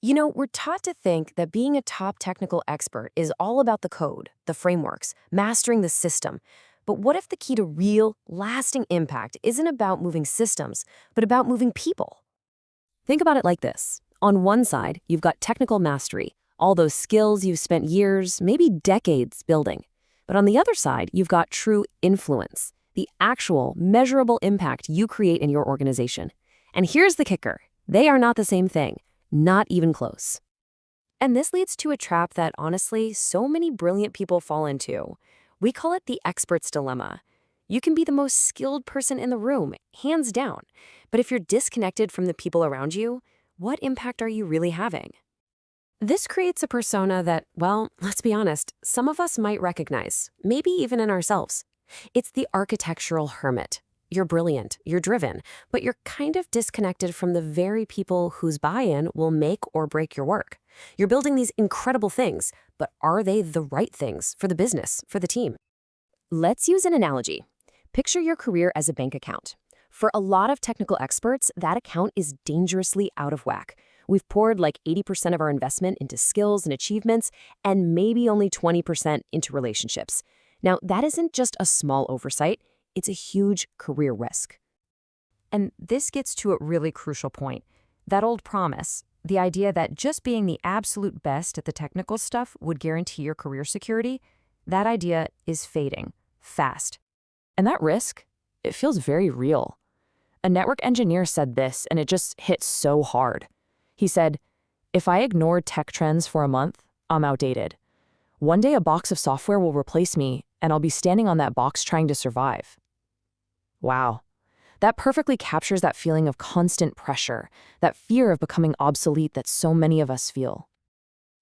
We're taught to think that being a top technical expert is all about the code, the frameworks, mastering the system. But what if the key to real, lasting impact isn't about moving systems, but about moving people? Think about it like this. On one side, you've got technical mastery, all those skills you've spent years, maybe decades building. But on the other side, you've got true influence, the actual, measurable impact you create in your organization. And here's the kicker. They are not the same thing. Not even close. And this leads to a trap that, honestly, so many brilliant people fall into. We call it the expert's dilemma. You can be the most skilled person in the room, hands down. But if you're disconnected from the people around you, what impact are you really having? This creates a persona that, well, let's be honest, some of us might recognize, maybe even in ourselves. It's the architectural hermit. You're brilliant, you're driven, but you're kind of disconnected from the very people whose buy-in will make or break your work. You're building these incredible things, but are they the right things for the business, for the team? Let's use an analogy. Picture your career as a bank account. For a lot of technical experts, that account is dangerously out of whack. We've poured like 80% of our investment into skills and achievements, and maybe only 20% into relationships. Now, that isn't just a small oversight. It's a huge career risk. And this gets to a really crucial point. That old promise, the idea that just being the absolute best at the technical stuff would guarantee your career security, that idea is fading fast. And that risk, it feels very real. A network engineer said this, and it just hit so hard. He said, "If I ignore tech trends for a month, I'm outdated. One day a box of software will replace me, and I'll be standing on that box trying to survive." Wow. That perfectly captures that feeling of constant pressure, that fear of becoming obsolete that so many of us feel.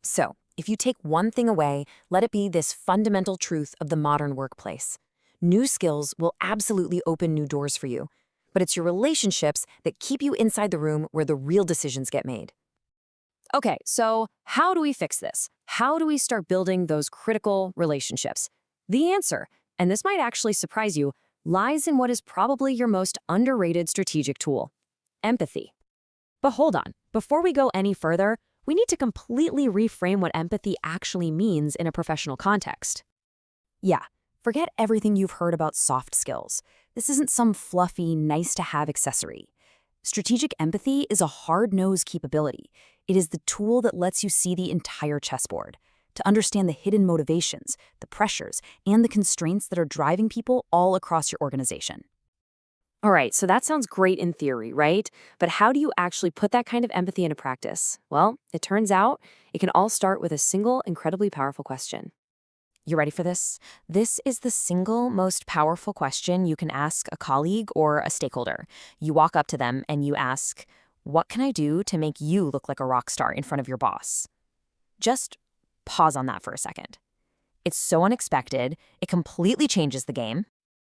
So, if you take one thing away, let it be this fundamental truth of the modern workplace. New skills will absolutely open new doors for you, but it's your relationships that keep you inside the room where the real decisions get made. Okay, so how do we fix this? How do we start building those critical relationships? The answer, and this might actually surprise you, lies in what is probably your most underrated strategic tool: empathy. But hold on, before we go any further, we need to completely reframe what empathy actually means in a professional context. Yeah, forget everything you've heard about soft skills. This isn't some fluffy, nice-to-have accessory. Strategic empathy is a hard-nosed capability. It is the tool that lets you see the entire chessboard, to understand the hidden motivations, the pressures, and the constraints that are driving people all across your organization. All right, so that sounds great in theory, right? But how do you actually put that kind of empathy into practice? Well, it turns out it can all start with a single, incredibly powerful question. You ready for this? This is the single most powerful question you can ask a colleague or a stakeholder. You walk up to them and you ask, "What can I do to make you look like a rock star in front of your boss?" Just pause on that for a second. It's so unexpected, it completely changes the game.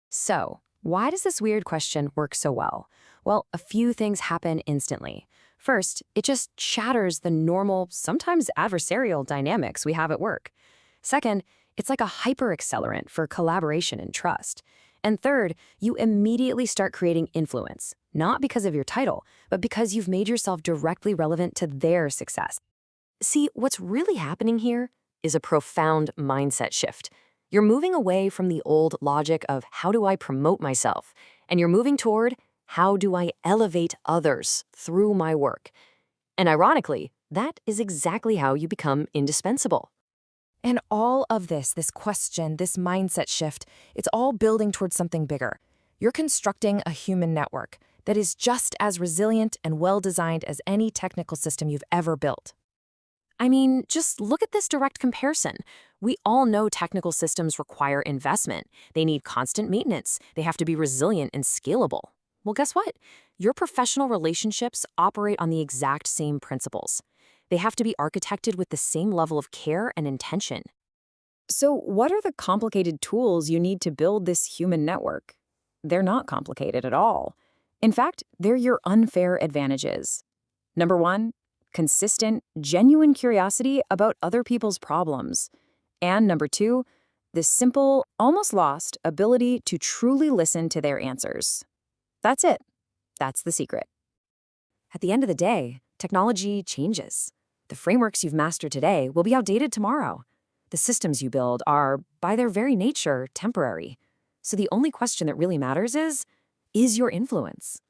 So, why does this weird question work so well? Well, a few things happen instantly. First, it just shatters the normal, sometimes adversarial dynamics we have at work. Second, it's like a hyper-accelerant for collaboration and trust. And third, you immediately start creating influence, not because of your title, but because you've made yourself directly relevant to their success. See, what's really happening here is a profound mindset shift. You're moving away from the old logic of how do I promote myself, and you're moving toward how do I elevate others through my work. And ironically, that is exactly how you become indispensable. And all of this question, this mindset shift, it's all building towards something bigger. You're constructing a human network that is just as resilient and well-designed as any technical system you've ever built. I mean, just look at this direct comparison. We all know technical systems require investment. They need constant maintenance. They have to be resilient and scalable. Well, guess what? Your professional relationships operate on the exact same principles. They have to be architected with the same level of care and intention. So, what are the complicated tools you need to build this human network? They're not complicated at all. In fact, they're your unfair advantages. Number one, consistent, genuine curiosity about other people's problems. And number two, the simple, almost lost ability to truly listen to their answers. That's it. That's the secret. At the end of the day, technology changes. The frameworks you've mastered today will be outdated tomorrow. The systems you build are, by their very nature, temporary. So the only question that really matters is your influence?